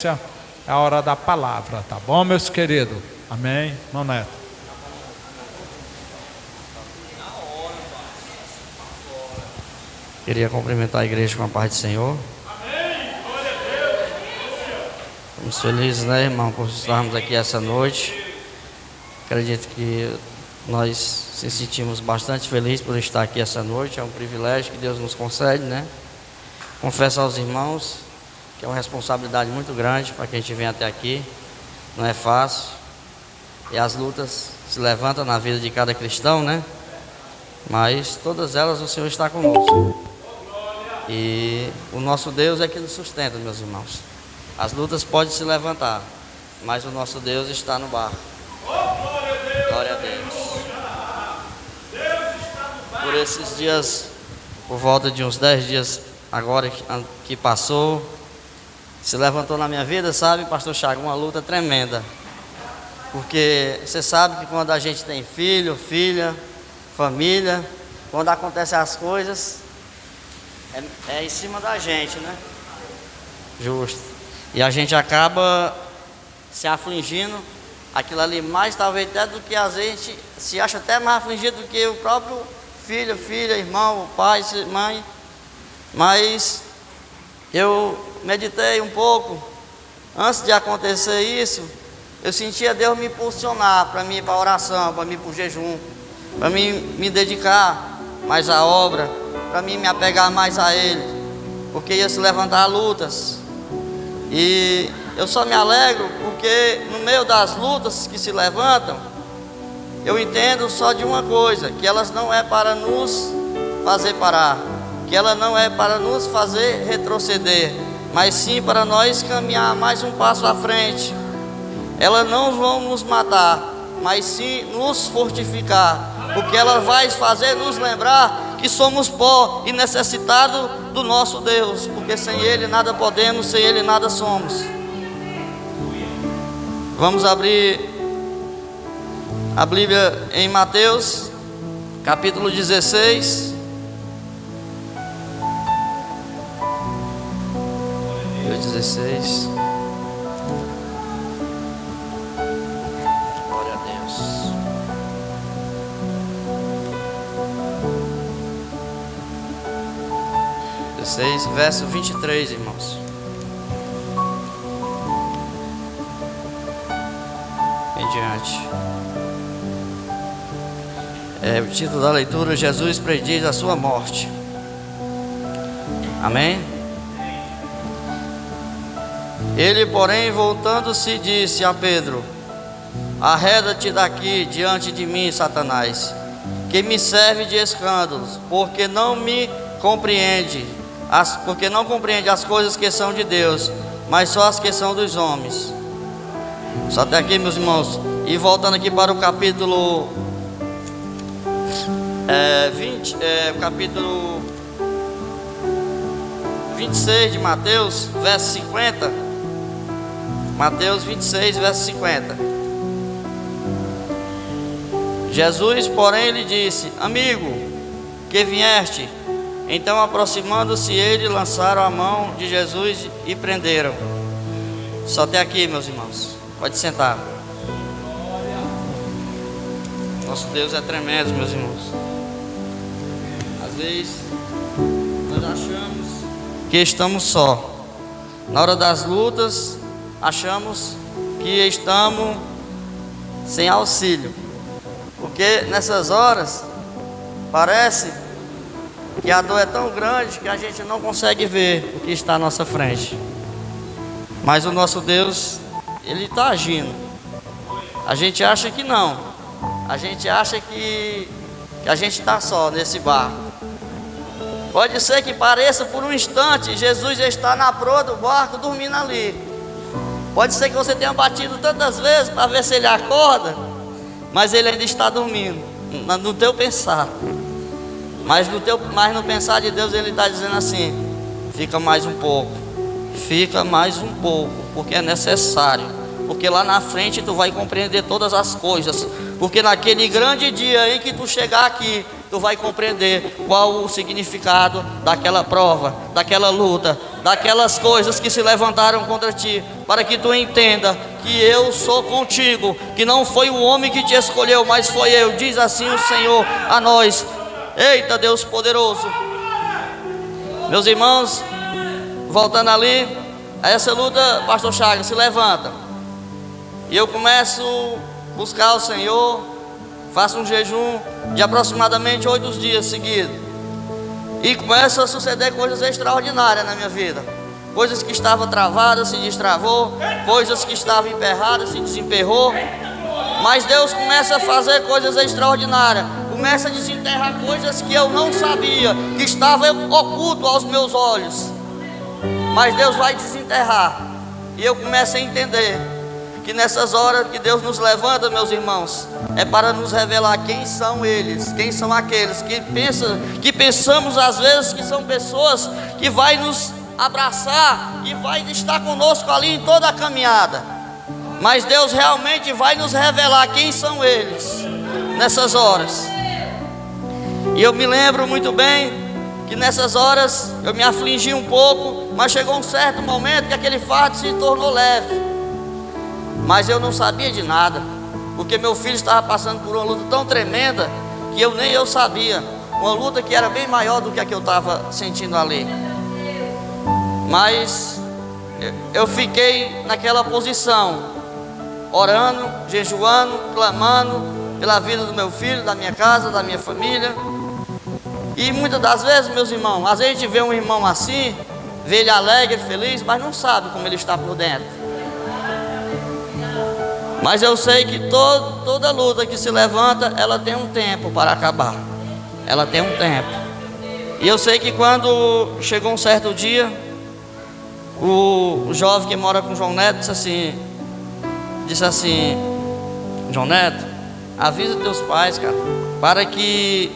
É a hora da palavra, tá bom, meus queridos? Amém, irmão Neto. Queria cumprimentar a igreja com a paz do Senhor. Estamos felizes, né, irmão, por estarmos aqui essa noite. Acredito que nós se sentimos bastante felizes por estar aqui essa noite. É um privilégio que Deus nos concede, né? Confesso aos irmãos que é uma responsabilidade muito grande para quem vem até aqui. Não é fácil. E as lutas se levantam na vida de cada cristão, né? Mas todas elas o Senhor está conosco. E o nosso Deus é que nos sustenta, meus irmãos. As lutas podem se levantar, mas o nosso Deus está no barco. Glória a Deus. Por esses dias, por volta de uns 10 dias agora que passou, se levantou na minha vida, sabe, pastor Chago, uma luta tremenda. Porque você sabe que quando a gente tem filho, filha, família, quando acontecem as coisas, é em cima da gente, né? Justo. E a gente acaba se afligindo, aquilo ali mais talvez até do que a gente se acha até mais afligido do que o próprio filho, filha, irmão, pai, mãe. Mas eu meditei um pouco, antes de acontecer isso, eu sentia Deus me impulsionar para mim ir para a oração, para mim ir para o jejum, para mim me dedicar mais à obra, para mim me apegar mais a Ele, porque ia se levantar lutas. E eu só me alegro porque no meio das lutas que se levantam, eu entendo só de uma coisa, que elas não é para nos fazer parar, que ela não é para nos fazer retroceder, mas sim para nós caminhar mais um passo à frente. Elas não vão nos matar, mas sim nos fortificar, porque ela vai fazer nos lembrar que somos pó e necessitados do nosso Deus, porque sem Ele nada podemos, sem Ele nada somos. Vamos abrir a Bíblia em Mateus, capítulo 16. 16. Glória a Deus. Verso 23, irmãos. Em diante. O título da leitura: Jesus prediz a sua morte. Amém? Ele, porém, voltando-se, disse a Pedro: arreda-te daqui diante de mim, Satanás, que me serve de escândalos, porque não compreende as coisas que são de Deus, mas só as que são dos homens. Só até aqui, meus irmãos. E voltando aqui para o capítulo 26 de Mateus, verso 50. Mateus 26, verso 50. Jesus, porém, lhe disse: amigo, que vieste? Então, aproximando-se ele, lançaram a mão de Jesus e prenderam. Só até aqui, meus irmãos. Pode sentar. Nosso Deus é tremendo, meus irmãos. Às vezes nós achamos que estamos só. Na hora das lutas, achamos que estamos sem auxílio, porque nessas horas parece que a dor é tão grande que a gente não consegue ver o que está à nossa frente. Mas o nosso Deus, Ele está agindo. A gente acha que não. A gente acha que a gente está só nesse barco. Pode ser que pareça por um instante Jesus está na proa do barco dormindo ali. Pode ser que você tenha batido tantas vezes para ver se ele acorda, mas ele ainda está dormindo no teu pensar. Mas no pensar de Deus, Ele está dizendo assim: fica mais um pouco, porque é necessário, porque lá na frente tu vai compreender todas as coisas, porque naquele grande dia em que tu chegar aqui, tu vai compreender qual o significado daquela prova, daquela luta, daquelas coisas que se levantaram contra ti, para que tu entenda que eu sou contigo, que não foi o homem que te escolheu, mas foi eu, diz assim o Senhor a nós. Eita, Deus poderoso. Meus irmãos, voltando ali, a essa luta, pastor Chagas se levanta, e eu começo a buscar o Senhor, faço um jejum de aproximadamente 8 dias seguidos, e começam a suceder coisas extraordinárias na minha vida. Coisas que estavam travadas se destravou, coisas que estavam emperradas se desemperrou. Mas Deus começa a fazer coisas extraordinárias, começa a desenterrar coisas que eu não sabia, que estavam oculto aos meus olhos. Mas Deus vai desenterrar, e eu começo a entender que nessas horas que Deus nos levanta, meus irmãos, é para nos revelar quem são eles, quem são aqueles que pensamos às vezes que são pessoas que vai nos abraçar e vai estar conosco ali em toda a caminhada. Mas Deus realmente vai nos revelar quem são eles nessas horas. E eu me lembro muito bem que nessas horas eu me afligi um pouco, mas chegou um certo momento que aquele fardo se tornou leve. Mas eu não sabia de nada, porque meu filho estava passando por uma luta tão tremenda que nem eu sabia. Uma luta que era bem maior do que a que eu estava sentindo ali. Mas eu fiquei naquela posição, orando, jejuando, clamando pela vida do meu filho, da minha casa, da minha família. E muitas das vezes, meus irmãos, às vezes a gente vê um irmão assim, vê ele alegre, feliz, mas não sabe como ele está por dentro. Mas eu sei que toda luta que se levanta, ela tem um tempo para acabar. Ela tem um tempo. E eu sei que quando chegou um certo dia, o jovem que mora com o João Neto disse assim: João Neto, avisa teus pais, cara, para que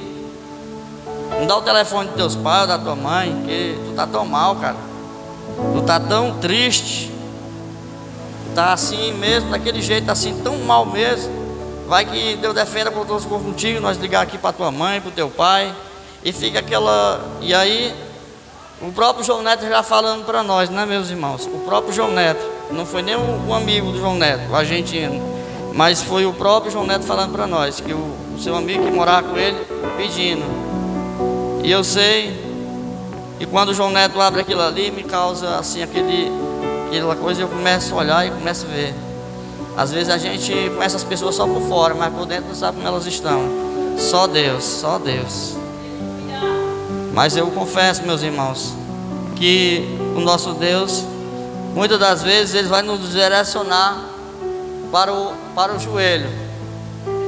não dá o telefone dos teus pais ou da tua mãe, que tu tá tão mal, cara, tu tá tão triste, tu tá assim mesmo, daquele jeito, assim, tão mal mesmo. Vai que Deus defenda por todos contigo, nós ligar aqui para tua mãe, para o teu pai, e fica aquela. E aí o próprio João Neto já falando para nós, né, meus irmãos? O próprio João Neto, não foi nem um amigo do João Neto, o argentino, mas foi o próprio João Neto falando para nós, que o seu amigo que morava com ele, pedindo. E eu sei que quando o João Neto abre aquilo ali, me causa assim, aquela coisa, eu começo a olhar e começo a ver. Às vezes a gente conhece as pessoas só por fora, mas por dentro não sabe como elas estão. Só Deus, só Deus. Mas eu confesso, meus irmãos, que o nosso Deus, muitas das vezes, Ele vai nos direcionar para o joelho,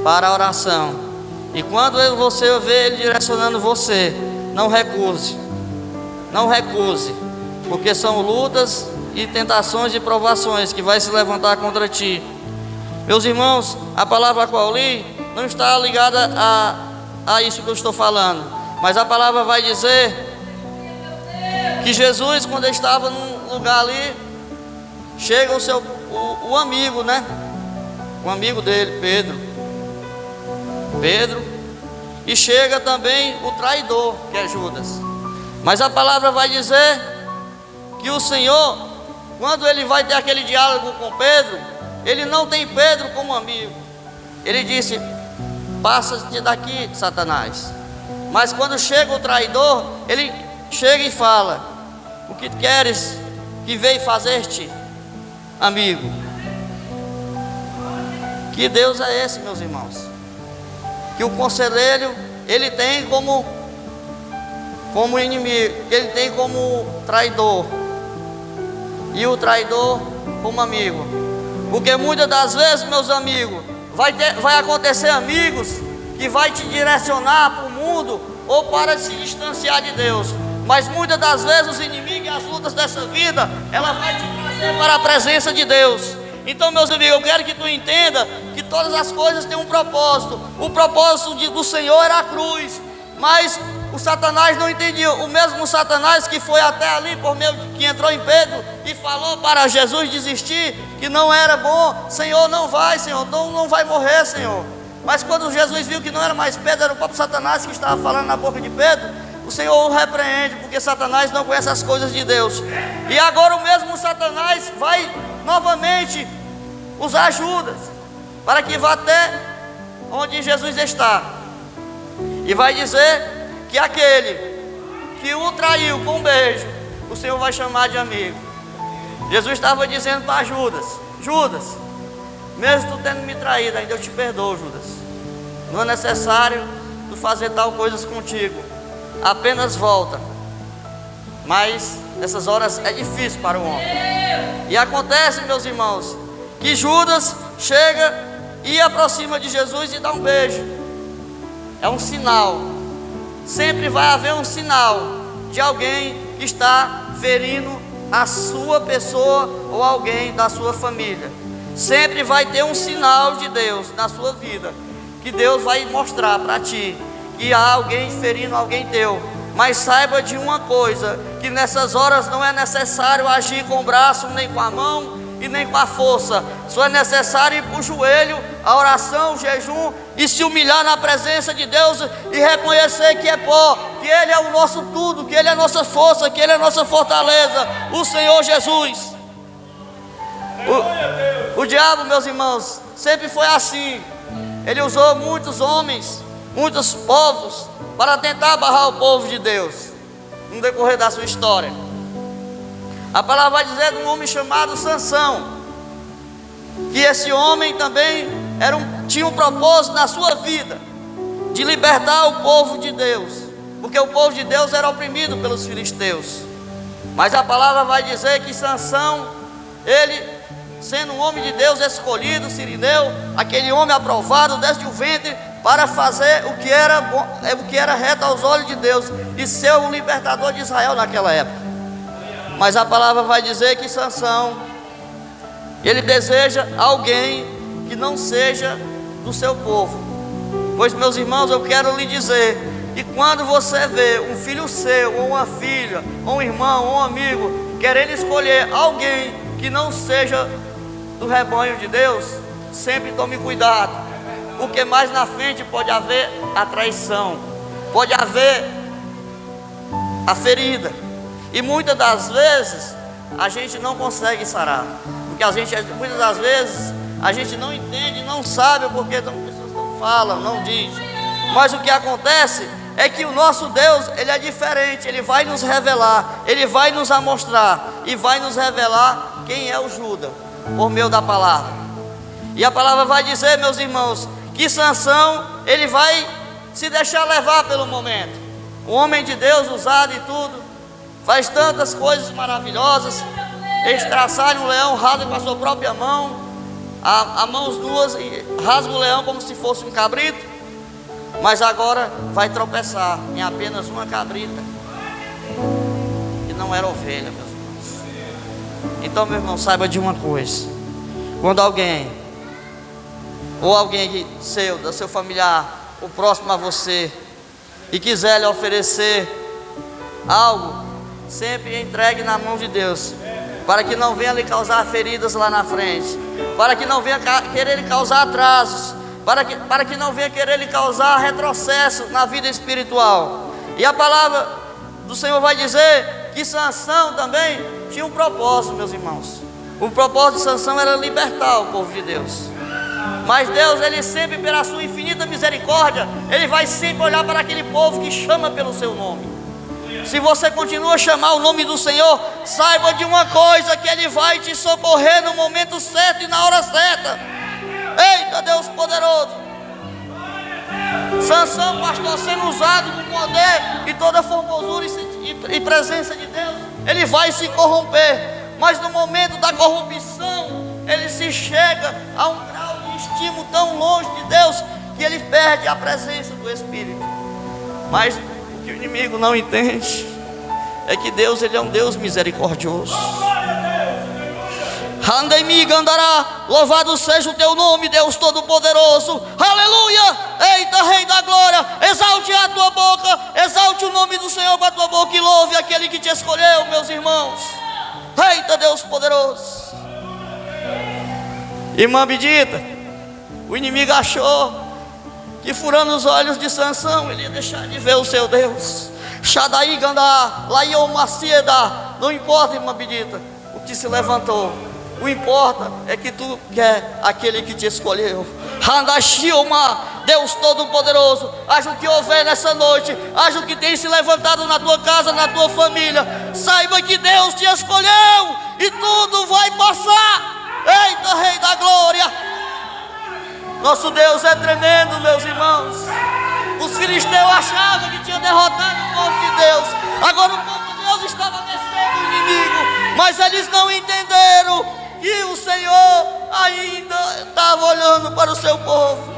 para a oração. E quando você vê Ele direcionando você, não recuse. Não recuse, porque são lutas e tentações e provações que vai se levantar contra ti. Meus irmãos, a palavra qual eu li não está ligada a isso que eu estou falando. Mas a palavra vai dizer que Jesus, quando ele estava num lugar ali, chega o amigo, né? O amigo dele, Pedro, e chega também o traidor, que é Judas. Mas a palavra vai dizer que o Senhor, quando ele vai ter aquele diálogo com Pedro, ele não tem Pedro como amigo. Ele disse: passa-te daqui, Satanás. Mas quando chega o traidor, ele chega e fala: o que queres que veio fazer-te, amigo? Que Deus é esse, meus irmãos? Que o conselheiro, ele tem como inimigo, ele tem como traidor, e o traidor como amigo. Porque muitas das vezes, meus amigos, vai acontecer amigos que vai te direcionar para o mundo ou para se distanciar de Deus. Mas muitas das vezes os inimigos e as lutas dessa vida, ela vai te trazer para a presença de Deus. Então, meus amigos, eu quero que tu entenda que todas as coisas têm um propósito. O propósito do Senhor era a cruz, mas o Satanás não entendia. O mesmo Satanás que foi até ali por meio que entrou em Pedro e falou para Jesus desistir, que não era bom. Senhor, não vai, Senhor, não vai morrer, Senhor. Mas quando Jesus viu que não era mais Pedro, era o próprio Satanás que estava falando na boca de Pedro, o Senhor o repreende, porque Satanás não conhece as coisas de Deus. E agora o mesmo Satanás vai novamente usar Judas, para que vá até onde Jesus está, e vai dizer que aquele que o traiu com um beijo, o Senhor vai chamar de amigo. Jesus estava dizendo para Judas: Judas, mesmo tu tendo me traído, ainda eu te perdoo, Judas. Não é necessário tu fazer tal coisas contigo, apenas volta. Mas essas horas é difícil para o homem. E acontece, meus irmãos, que Judas chega e aproxima de Jesus e dá um beijo. É um sinal. Sempre vai haver um sinal de alguém que está ferindo a sua pessoa ou alguém da sua família. Sempre vai ter um sinal de Deus na sua vida, que Deus vai mostrar para ti que há alguém ferindo alguém teu. Mas saiba de uma coisa, que nessas horas não é necessário agir com o braço, nem com a mão e nem com a força. Só é necessário ir para o joelho, a oração, o jejum, e se humilhar na presença de Deus e reconhecer que é pó, que Ele é o nosso tudo, que Ele é a nossa força, que Ele é a nossa fortaleza, o Senhor Jesus. O diabo, meus irmãos, sempre foi assim. Ele usou muitos homens, muitos povos, para tentar barrar o povo de Deus, no decorrer da sua história. A palavra vai dizer de um homem chamado Sansão, que esse homem também tinha um propósito na sua vida, de libertar o povo de Deus, porque o povo de Deus era oprimido pelos filisteus. Mas a palavra vai dizer que Sansão, ele, sendo um homem de Deus escolhido, sirineu, aquele homem aprovado desde o ventre, para fazer o que era bom, o que era reto aos olhos de Deus, e ser o libertador de Israel naquela época. Mas a palavra vai dizer que Sansão, ele deseja alguém que não seja do seu povo. Pois, meus irmãos, eu quero lhe dizer que quando você vê um filho seu, ou uma filha, ou um irmão, ou um amigo, querendo escolher alguém que não seja do rebanho de Deus, sempre tome cuidado, porque mais na frente pode haver a traição, pode haver a ferida, e muitas das vezes a gente não consegue sarar, porque muitas das vezes a gente não entende, não sabe, porque as pessoas não falam, não dizem. Mas o que acontece é que o nosso Deus, Ele é diferente. Ele vai nos revelar, Ele vai nos amostrar e vai nos revelar quem é o Judas, por meio da palavra. E a palavra vai dizer, meus irmãos, que Sansão, ele vai se deixar levar pelo momento. O homem de Deus, usado e tudo, faz tantas coisas maravilhosas. Estraçalha um leão, rasga com a sua própria mão, a mãos nuas, e rasga o leão como se fosse um cabrito. Mas agora vai tropeçar em apenas uma cabrita, que não era ovelha, meus irmãos. Então, meu irmão, saiba de uma coisa: quando alguém, ou alguém seu, do seu familiar, o próximo a você, e quiser lhe oferecer algo, sempre entregue na mão de Deus, para que não venha lhe causar feridas lá na frente, para que não venha querer lhe causar atrasos, para que não venha querer lhe causar retrocesso na vida espiritual. E a palavra do Senhor vai dizer que Sansão também tinha um propósito, meus irmãos. O propósito de Sansão era libertar o povo de Deus. Mas Deus, Ele sempre, pela sua infinita misericórdia, Ele vai sempre olhar para aquele povo que chama pelo seu nome. Se você continua a chamar o nome do Senhor, saiba de uma coisa, que Ele vai te socorrer no momento certo e na hora certa. Eita, Deus poderoso! Sansão, pastor, sendo usado com poder e toda formosura e presença de Deus, ele vai se corromper. Mas no momento da corrupção, ele se chega a um grau de estímulo tão longe de Deus, que ele perde a presença do Espírito. Mas o que o inimigo não entende é que Deus, Ele é um Deus misericordioso. Louvado seja o teu nome, Deus Todo-Poderoso. Aleluia! Eita, Rei da Glória, exalte a tua boca, exalte o nome do Senhor com a tua boca e louve aquele que te escolheu, meus irmãos. Eita, Deus poderoso. Irmã Bendita, o inimigo achou que furando os olhos de Sansão, ele ia deixar de ver o seu Deus. Shaddai Gandá, Laiô Macieda, não importa, irmã Benedita, o que se levantou, o importa é que tu é aquele que te escolheu. Handashioma, Deus Todo-Poderoso, haja o que houver nessa noite, haja o que tem se levantado na tua casa, na tua família, saiba que Deus te escolheu e tudo vai passar. Eita, Rei da Glória, nosso Deus é tremendo, meus irmãos. Os filisteus achavam que tinha derrotado o povo de Deus, agora o povo de Deus estava vencendo o inimigo, mas eles não entenderam que o Senhor ainda estava olhando para o seu povo.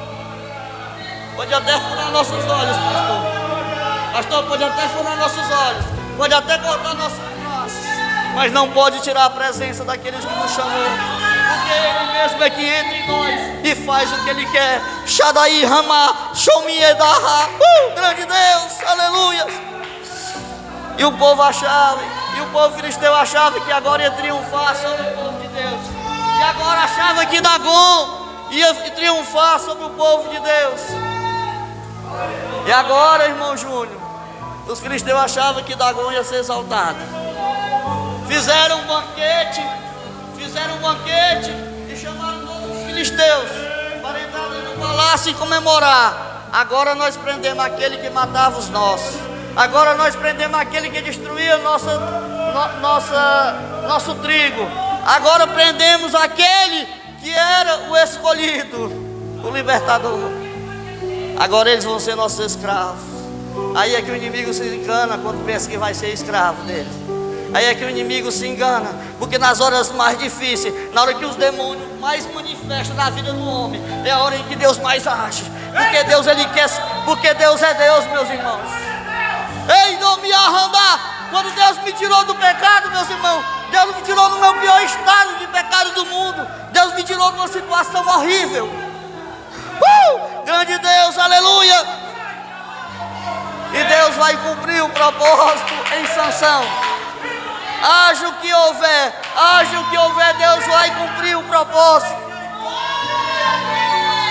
Pode até furar nossos olhos, pastor. Pastor, pode até furar nossos olhos, pode até cortar nossos braços, mas não pode tirar a presença daqueles que nos chamou, porque Ele mesmo é que entra em nós e faz o que Ele quer. Shaddai Ramá, Shomiedaha, grande Deus, aleluia. E o povo achava, e o povo filisteu achava que agora ia triunfar sobre o povo de Deus, e agora achava que Dagon ia triunfar sobre o povo de Deus. E agora, irmão Júnior, os filisteus achavam que Dagon ia ser exaltado. Fizeram um banquete e chamaram todos os filisteus para entrar no palácio e comemorar. Agora nós prendemos aquele que matava os nossos. Agora nós prendemos aquele que destruía nosso trigo. Agora prendemos aquele que era o escolhido, o libertador. Agora eles vão ser nossos escravos. Aí é que o inimigo se engana quando pensa que vai ser escravo dele. Aí é que o inimigo se engana, porque nas horas mais difíceis, na hora que os demônios mais manifestam na vida do homem, é a hora em que Deus mais age. Porque Deus, Ele quer, porque Deus é Deus, meus irmãos. Ei, não me arrandar. Quando Deus me tirou do pecado, meus irmãos, Deus me tirou do meu pior estado de pecado do mundo. Deus me tirou de uma situação horrível. Grande Deus, aleluia. E Deus vai cumprir o propósito em Sansão. Haja o que houver, Deus vai cumprir o propósito.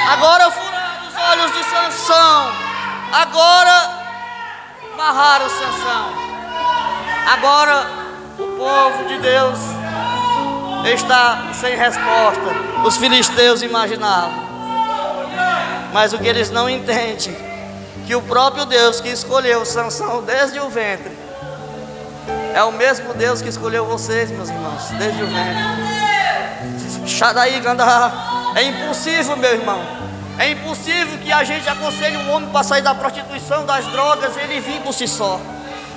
Agora furaram os olhos de Sansão. Agora amarraram Sansão. Agora o povo de Deus está sem resposta. Os filisteus imaginavam, mas o que eles não entendem, que o próprio Deus que escolheu Sansão desde o ventre é o mesmo Deus que escolheu vocês, meus irmãos, desde o ventre. Shaddai Gandá. É impossível, meu irmão, é impossível que a gente aconselhe um homem para sair da prostituição, das drogas, ele vir por si só.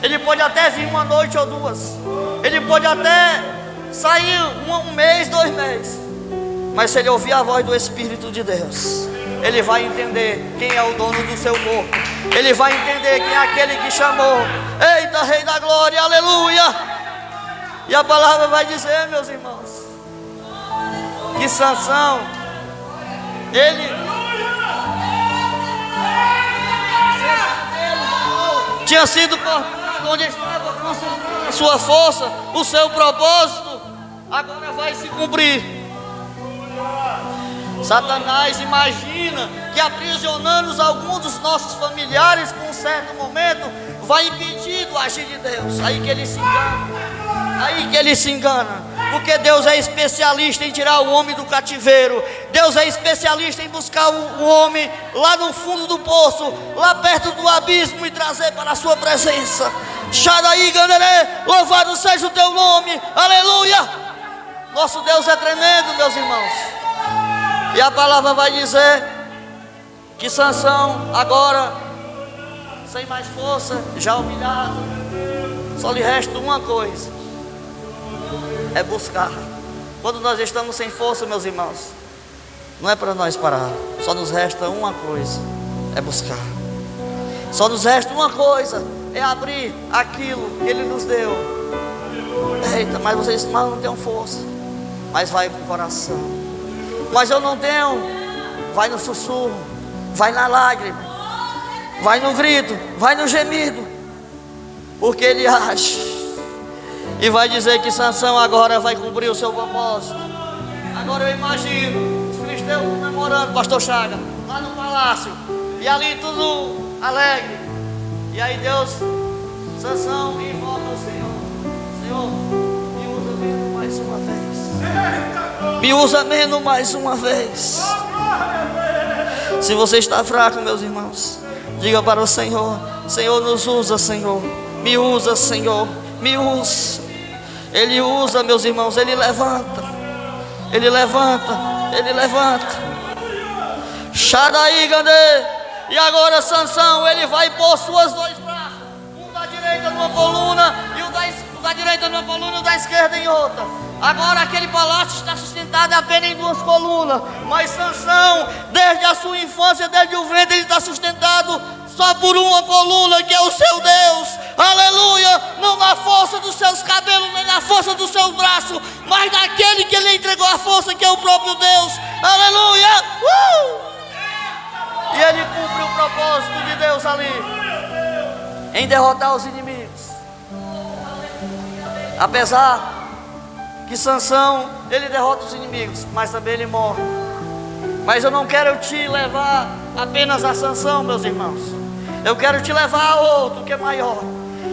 Ele pode até vir uma noite ou duas, ele pode até sair um mês, 2 meses, mas se ele ouvir a voz do Espírito de Deus, ele vai entender quem é o dono do seu corpo. Ele vai entender quem é aquele que chamou. Eita, Rei da Glória, aleluia. E a palavra vai dizer, meus irmãos, que Sansão, ele tinha sido cortado onde estava concentrada a sua força, o seu propósito, agora vai se cumprir. Satanás imagina que aprisionando alguns dos nossos familiares por um certo momento vai impedir do agir de Deus. Aí que ele se engana, porque Deus é especialista em tirar o homem do cativeiro. Deus é especialista em buscar o homem lá no fundo do poço, lá perto do abismo, e trazer para a sua presença. Shaddai Ganderê, louvado seja o teu nome, aleluia. Nosso Deus é tremendo, meus irmãos. E a palavra vai dizer que Sansão agora, sem mais força, já humilhado, só lhe resta uma coisa: é buscar. Quando nós estamos sem força, meus irmãos, não é para nós parar. Só nos resta uma coisa: é buscar. Só nos resta uma coisa: é abrir aquilo que Ele nos deu. Eita, mas vocês não têm força. Mas vai com o coração. Mas eu não tenho. Vai no sussurro, vai na lágrima, vai no grito, vai no gemido, porque Ele age. E vai dizer que Sansão agora vai cumprir o seu propósito. Agora eu imagino os filisteus comemorando, pastor Chaga, lá no palácio. E ali tudo alegre. E aí Deus, Sansão, invoca o Senhor. Senhor, me usa menos mais uma vez. Me usa menos mais uma vez. Se você está fraco, meus irmãos, diga para o Senhor: Senhor, nos usa, Senhor. Me usa, Senhor. Me usa. Ele usa, meus irmãos. Ele levanta. Ele levanta. Ele levanta. Shadaí, Gandê. E agora Sansão, ele vai pôr suas dois braços, um da direita numa coluna e o da direita numa coluna e o da esquerda em outra. Agora aquele palácio está sustentado apenas em duas colunas, mas Sansão, desde a sua infância, desde o ventre, ele está sustentado só por uma coluna, que é o seu Deus. Aleluia! Não na força dos seus cabelos, nem na força dos seus braços, mas daquele que lhe entregou a força, que é o próprio Deus. Aleluia! E ele cumpre o propósito de Deus ali, em derrotar os inimigos. Apesar que Sansão, ele derrota os inimigos, mas também ele morre. Mas eu não quero te levar apenas a Sansão, meus irmãos. Eu quero te levar a outro que é maior.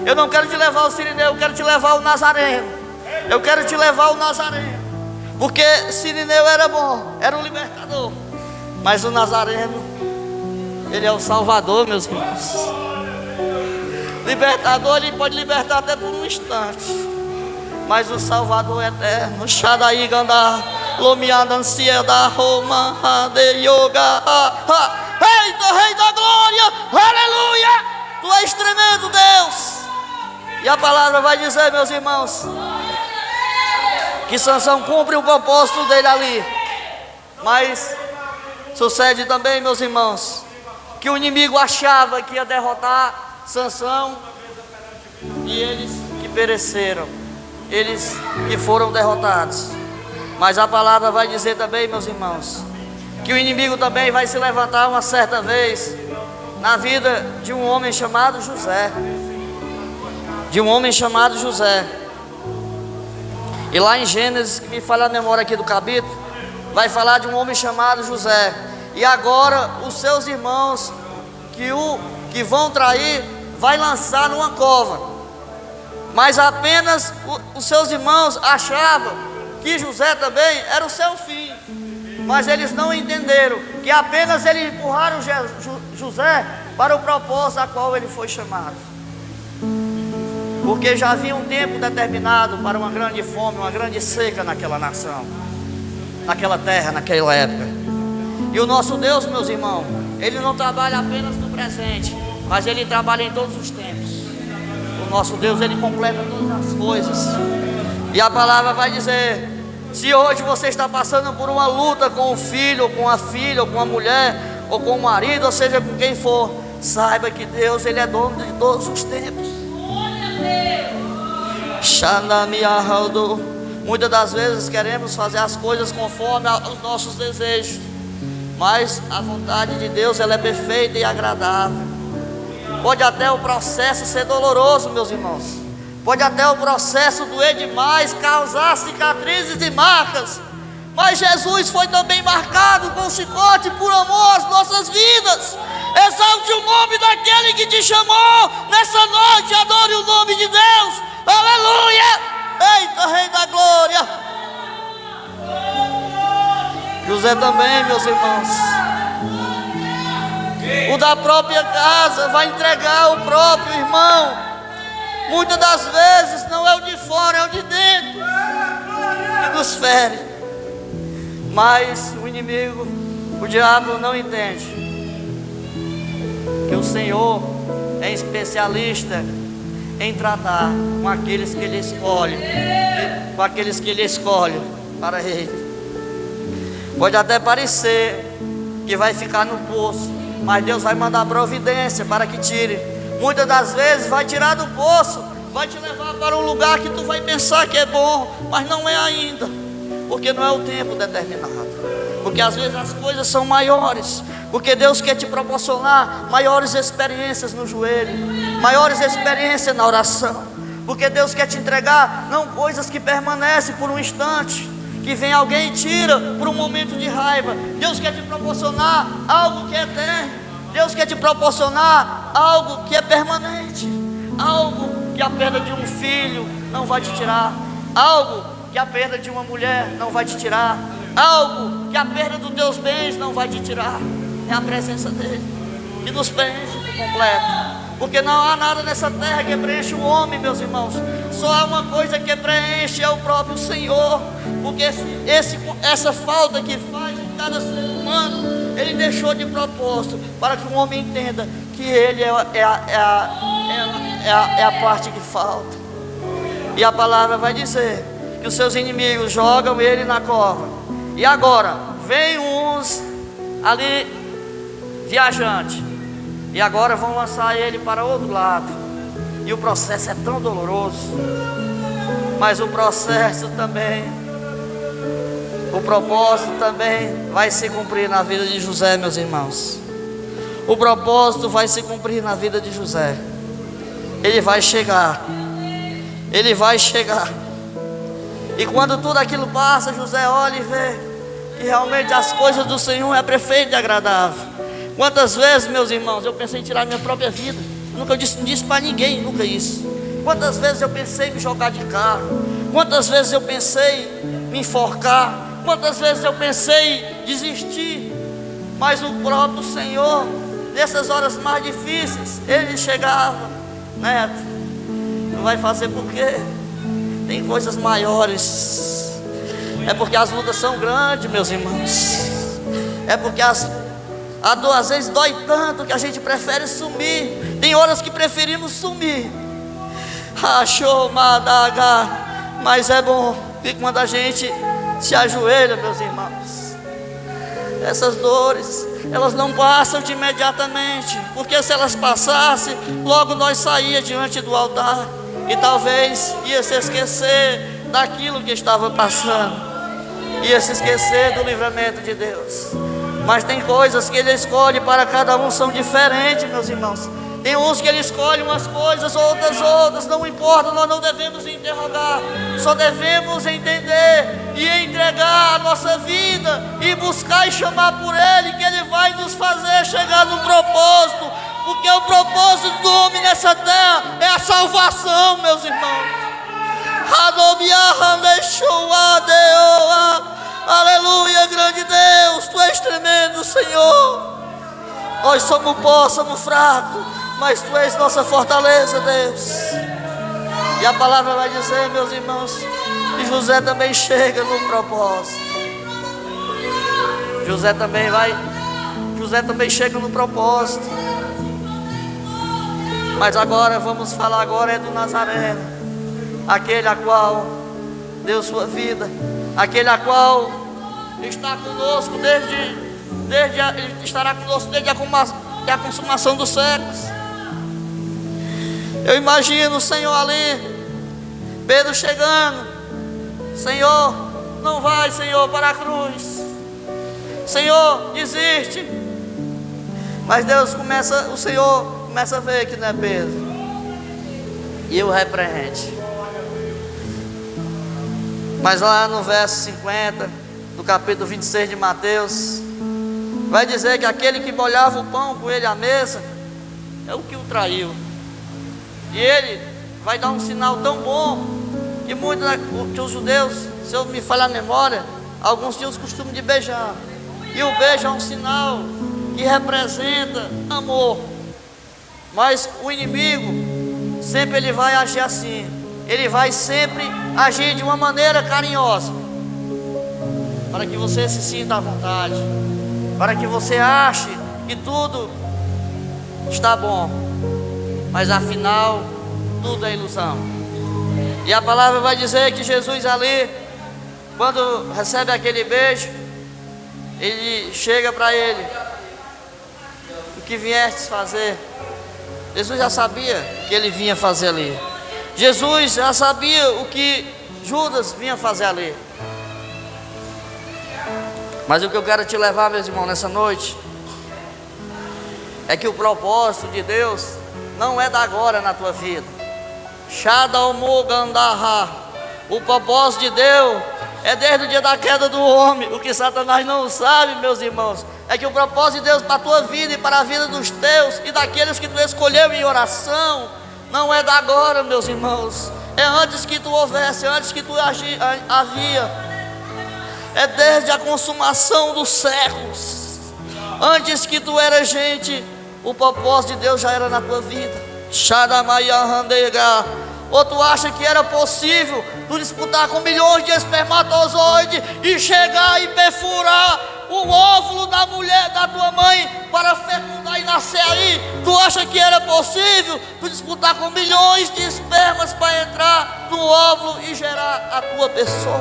Eu não quero te levar ao Sirineu, eu quero te levar ao Nazareno. Eu quero te levar ao Nazareno. Porque Sirineu era bom, era um libertador. Mas o Nazareno, ele é o Salvador, meus irmãos. Libertador, ele pode libertar até por um instante, mas o Salvador é eterno. Shadaí Gandá, Lomiada Ansieda, Roma, de Yoga, Eita, Rei da Glória, aleluia! Tu és tremendo, Deus. E a palavra vai dizer, meus irmãos, que Sansão cumpre o propósito dele ali. Mas sucede também, meus irmãos, que o inimigo achava que ia derrotar Sansão, e eles que pereceram, eles que foram derrotados. Mas a palavra vai dizer também, meus irmãos, que o inimigo também vai se levantar uma certa vez na vida de um homem chamado José. De um homem chamado José. E lá em Gênesis, que me falha a memória aqui do capítulo, vai falar de um homem chamado José. E agora os seus irmãos que vão trair, vai lançar numa cova. Mas apenas os seus irmãos achavam que José também era o seu fim. Mas eles não entenderam que apenas eles empurraram José para o propósito a qual ele foi chamado. Porque já havia um tempo determinado para uma grande fome, uma grande seca naquela nação, naquela terra, naquela época. E o nosso Deus, meus irmãos, Ele não trabalha apenas no presente, mas Ele trabalha em todos os tempos. O nosso Deus, Ele completa todas as coisas. E a palavra vai dizer: se hoje você está passando por uma luta com o filho, ou com a filha, ou com a mulher, ou com o marido, ou seja, com quem for, saiba que Deus, Ele é dono de todos os tempos. Muitas das vezes queremos fazer as coisas conforme os nossos desejos, mas a vontade de Deus, ela é perfeita e agradável. Pode até o processo ser doloroso, meus irmãos. Pode até o processo doer demais, causar cicatrizes e marcas, mas Jesus foi também marcado com chicote por amor às nossas vidas. Exalte o nome daquele que te chamou nessa noite. Adore o nome de Deus. Aleluia! Eita, Rei da Glória. José também, meus irmãos, o da própria casa, vai entregar o próprio irmão. Muitas das vezes não é o de fora, é o de dentro que nos fere. Mas o inimigo, o diabo, não entende que o Senhor é especialista em tratar com aqueles que Ele escolhe, com aqueles que Ele escolhe para Ele. Pode até parecer que vai ficar no poço, mas Deus vai mandar providência para que tire. Muitas das vezes vai tirar do poço, vai te levar para um lugar que tu vai pensar que é bom, mas não é ainda, porque não é o tempo determinado. Porque às vezes as coisas são maiores, porque Deus quer te proporcionar maiores experiências no joelho, maiores experiências na oração. Porque Deus quer te entregar não coisas que permanecem por um instante, que vem alguém e tira por um momento de raiva. Deus quer te proporcionar algo que é eterno. Deus quer te proporcionar algo que é permanente, algo que a perda de um filho não vai te tirar, algo que a perda de uma mulher não vai te tirar, algo que a perda dos teus bens não vai te tirar. É a presença dele que nos preenche por completo. Porque não há nada nessa terra que preenche o homem, meus irmãos. Só há uma coisa que preenche, é o próprio Senhor. Porque essa falta que faz em cada ser humano, Ele deixou de propósito para que o homem entenda que Ele é a parte que falta. E a palavra vai dizer que os seus inimigos jogam Ele na cova. E agora, vem uns ali viajante, e agora vão lançar ele para outro lado. E o processo é tão doloroso, mas o processo também, o propósito também vai se cumprir na vida de José, meus irmãos. O propósito vai se cumprir na vida de José. Ele vai chegar. Ele vai chegar. E quando tudo aquilo passa, José olha e vê que realmente as coisas do Senhor é perfeito e agradável. Quantas vezes, meus irmãos, eu pensei em tirar minha própria vida. Nunca disse para ninguém, nunca isso. Quantas vezes eu pensei em me jogar de carro. Quantas vezes eu pensei em me enforcar. Quantas vezes eu pensei em desistir. Mas o próprio Senhor, nessas horas mais difíceis, Ele chegava: Neto, não vai fazer por quê? Tem coisas maiores. É porque as lutas são grandes, meus irmãos. É porque a dor às vezes dói tanto que a gente prefere sumir. Tem horas que preferimos sumir. Achou madaga. Mas é bom que quando a gente se ajoelha, meus irmãos, essas dores, elas não passam de imediatamente. Porque se elas passassem, logo nós saía diante do altar e talvez ia se esquecer daquilo que estava passando, ia se esquecer do livramento de Deus. Mas tem coisas que Ele escolhe para cada um, são diferentes, meus irmãos. Tem uns que Ele escolhe umas coisas, outras, não importa, nós não devemos interrogar. Só devemos entender e entregar a nossa vida e buscar e chamar por Ele, que Ele vai nos fazer chegar no propósito. Porque o propósito do homem nessa terra é a salvação, meus irmãos. Aleluia, grande Deus, Tu és tremendo, Senhor. Nós somos pó, somos fracos, mas Tu és nossa fortaleza, Deus. E a palavra vai dizer, meus irmãos, que José também chega no propósito. José também chega no propósito. Mas agora vamos falar agora do Nazareno, aquele a qual deu sua vida, aquele a qual está conosco ele estará conosco desde a consumação dos séculos. Eu imagino o Senhor ali, Pedro chegando: Senhor, não vai, Senhor, para a cruz. Senhor, desiste. Mas o Senhor começa a ver que não é Pedro, e o repreende. Mas lá no verso 50 do capítulo 26 de Mateus, vai dizer que aquele que molhava o pão com ele à mesa é o que o traiu. E ele vai dar um sinal tão bom que os judeus, se eu me falhar a memória, alguns tinham o costume de beijar. E o beijo é um sinal que representa amor. Mas o inimigo sempre ele vai agir assim. Ele vai sempre agir de uma maneira carinhosa, para que você se sinta à vontade, para que você ache que tudo está bom, mas afinal tudo é ilusão. E a palavra vai dizer que Jesus ali, quando recebe aquele beijo, ele chega para ele: o que viestes fazer? Jesus já sabia que ele vinha fazer ali. Jesus já sabia o que Judas vinha fazer ali. Mas o que eu quero te levar, meus irmãos, nessa noite, é que o propósito de Deus não é da agora na tua vida. O propósito de Deus é desde o dia da queda do homem. O que Satanás não sabe, meus irmãos, é que o propósito de Deus para a tua vida e para a vida dos teus e daqueles que tu escolheu em oração, não é da agora, meus irmãos. É antes que tu houvesse, antes que tu havia. É desde a consumação dos séculos. Antes que tu era gente, o propósito de Deus já era na tua vida. Ou tu acha que era possível tu disputar com milhões de espermatozoides e chegar e perfurar o óvulo da mulher, da tua mãe, para fecundar e nascer aí? Tu acha que era possível tu disputar com milhões de espermas para entrar no óvulo e gerar a tua pessoa?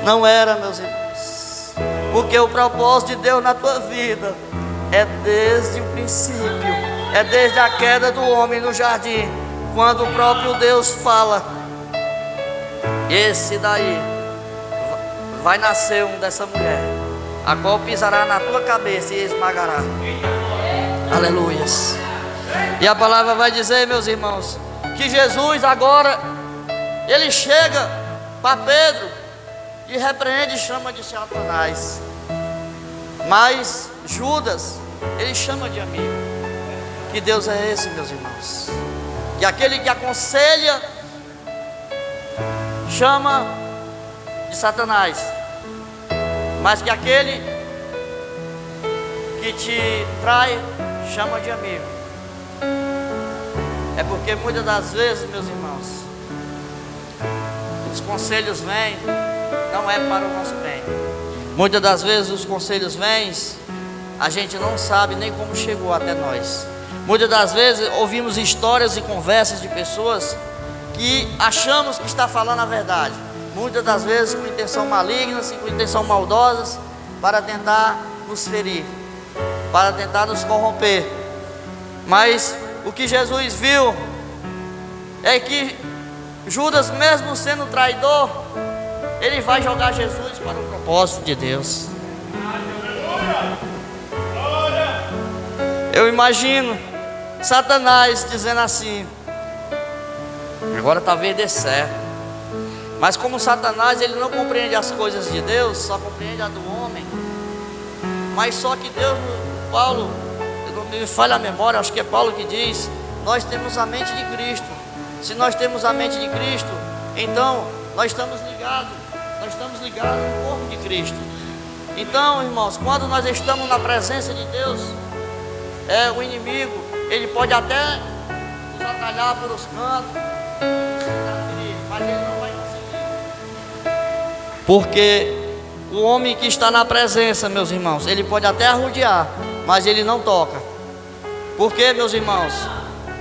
Não era, meus irmãos. Porque o propósito de Deus na tua vida é desde o princípio, é desde a queda do homem no jardim, quando o próprio Deus fala: esse daí vai nascer um dessa mulher, a qual pisará na tua cabeça e esmagará. Aleluias. E a palavra vai dizer, meus irmãos, que Jesus agora, ele chega para Pedro e repreende e chama de Satanás. Mas Judas, ele chama de amigo. Que Deus é esse, meus irmãos? Que aquele que aconselha chama de Satanás, mas que aquele que te trai chama de amigo. É porque muitas das vezes, meus irmãos, os conselhos vêm, não é para o nosso bem. Muitas das vezes os conselhos vêm, a gente não sabe nem como chegou até nós. Muitas das vezes ouvimos histórias e conversas de pessoas que achamos que está falando a verdade. Muitas das vezes com intenção maligna, com intenção maldosa, para tentar nos ferir, para tentar nos corromper. Mas o que Jesus viu é que Judas, mesmo sendo traidor, ele vai jogar Jesus para o propósito de Deus. Eu imagino Satanás dizendo assim: agora talvez dê certo. Mas como Satanás, ele não compreende as coisas de Deus, só compreende a do homem. Mas só que Deus, Paulo, não me falha a memória, acho que é Paulo que diz: nós temos a mente de Cristo. Se nós temos a mente de Cristo, então nós estamos ligados no corpo de Cristo. Então, irmãos, quando nós estamos na presença de Deus, o inimigo, ele pode até nos atalhar por os cantos, mas ele não vai conseguir. Porque o homem que está na presença, meus irmãos, ele pode até arrodear, mas ele não toca. Porque, meus irmãos,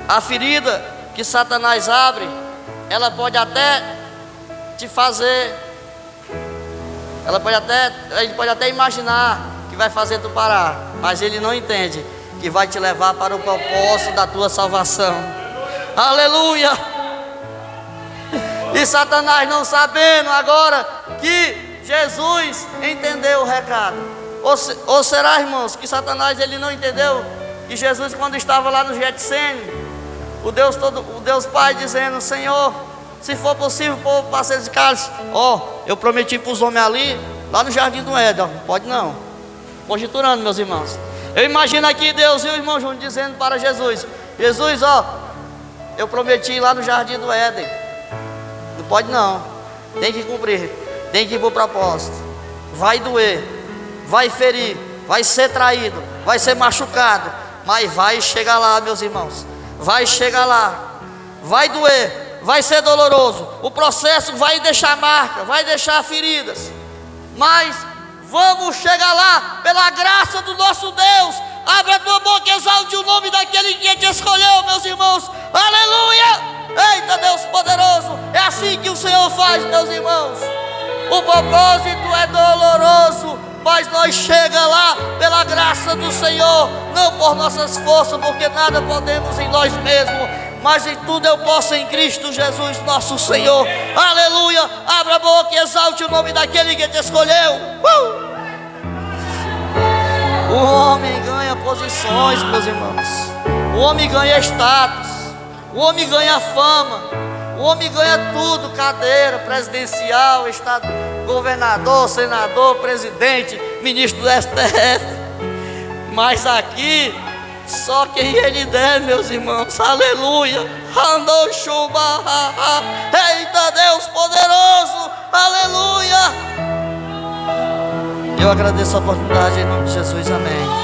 a ferida que Satanás abre, ela pode até te fazer, ele pode até imaginar que vai fazer tu parar, mas ele não entende que vai te levar para o propósito da tua salvação. Aleluia! E Satanás não sabendo agora que Jesus entendeu o recado. Ou será, irmãos, que Satanás ele não entendeu que Jesus, quando estava lá no Getsêmani, o Deus Pai dizendo: Senhor, se for possível, o povo passa esse cálice. Eu prometi para os homens ali, lá no Jardim do Éden, pode não. Conjecturando, meus irmãos. Eu imagino aqui Deus e o irmão Júnior dizendo para Jesus: Jesus, eu prometi lá no Jardim do Éden, não pode não, tem que cumprir, tem que ir para o propósito. Vai doer, vai ferir, vai ser traído, vai ser machucado, mas vai chegar lá, meus irmãos. Vai chegar lá, vai doer, vai ser doloroso, o processo vai deixar marca, vai deixar feridas, mas vamos chegar lá pela graça do nosso Deus. Abra a tua boca e exalte o nome daquele que te escolheu, meus irmãos. Aleluia! Eita, Deus poderoso! É assim que o Senhor faz, meus irmãos. O propósito é doloroso, mas nós chega lá pela graça do Senhor, não por nossas forças, porque nada podemos em nós mesmos, mas em tudo eu posso em Cristo Jesus, nosso Senhor. Aleluia! Abra a boca e exalte o nome daquele que te escolheu. O homem ganha posições, meus irmãos. O homem ganha status. O homem ganha fama. O homem ganha tudo, cadeira presidencial, estado, governador, senador, presidente, ministro do STF. Mas aqui, só quem ele der, meus irmãos, aleluia. Andou chuva, eita Deus poderoso, aleluia. Eu agradeço a oportunidade em nome de Jesus, amém.